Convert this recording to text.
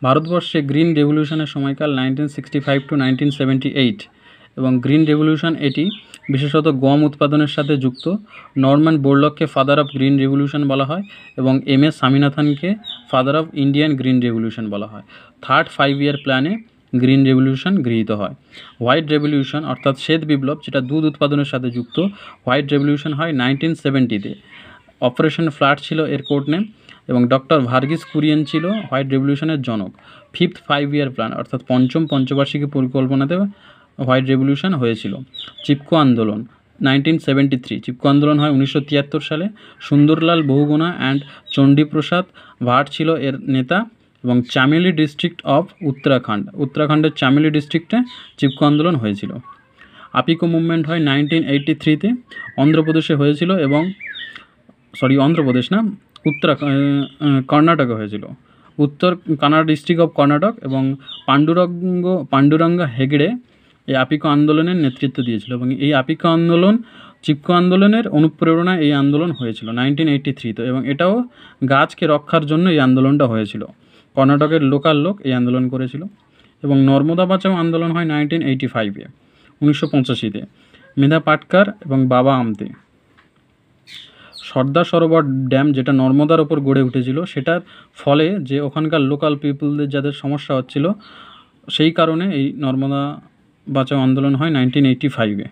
ভারতবর্ষে গ্রিন রেভলিউশনের সময়কাল 1965 to 1978 এবং গ্রিন রেভলিউশন এটি বিশেষত গম উৎপাদনের সাথে যুক্ত। নরম্যান বোরলগকে ফাদার অফ গ্রিন রেভলিউশন বলা হয় এবং এম.এস. স্বামীনাথনকে father of Indian green revolution বলা হয়। থার্ড 5 ইয়ার প্ল্যানে গ্রিন রেভলিউশন গৃহীত হয়। হোয়াইট রেভলিউশন অর্থাৎ শ্বেত বিপ্লব, যেটা দুধ উৎপাদনের সাথে যুক্ত, হোয়াইট রেভলিউশন হয় 1970-তে। অপারেশন ফ্লাড ছিল এর কোড নেম এবং ডক্টর ভার্গিস কুরিয়েন ছিল হোয়াইট রেভলিউশনের জনক। ফিফথ 5 ইয়ার প্ল্যান অর্থাৎ পঞ্চম পঞ্চবার্ষিকী পরিকল্পনাতে হোয়াইট রেভলিউশন হয়েছিল। চিপকো আন্দোলন 1973, চিপকো আন্দোলন হয় 1973 সালে। সুন্দরলাল বহুগুণা অ্যান্ড চণ্ডীপ্রসাদ ভাট ছিল এর নেতা এবং চামেলি ডিস্ট্রিক্ট অফ উত্তরাখণ্ডের চামেলি ডিস্ট্রিক্টে চিপকো আন্দোলন হয়েছিল। আপিকো মুভমেন্ট হয় 1983-তে, অন্ধ্রপ্রদেশে হয়েছিল এবং কর্ণাটকে হয়েছিল, উত্তর কানাড়া ডিস্ট্রিক্ট অফ কর্ণাটক, এবং পাণ্ডুরঙ্গ হেগড়ে এই আপিকো আন্দোলনের নেতৃত্ব দিয়েছিল এবং এই আপিকো আন্দোলন চিপকো আন্দোলনের অনুপ্রেরণায় এই আন্দোলন হয়েছিল 1983-তে এবং এটাও গাছকে রক্ষার জন্য এই আন্দোলনটা হয়েছিল। কর্ণাটকের লোকাল লোক এই আন্দোলন করেছিল। এবং নর্মদা বাঁচাও আন্দোলন হয় 1985-তে, মেধা পাটকার এবং বাবা আমতে। সর্দার সরোবর ড্যাম, যেটা নর্মদার ওপর গড়ে উঠেছিল, সেটার ফলে যে ওখানকার লোকাল পিপলদের যাদের সমস্যা হচ্ছিল, সেই কারণে এই নর্মদা বাঁচাও আন্দোলন হয় 1985-এ।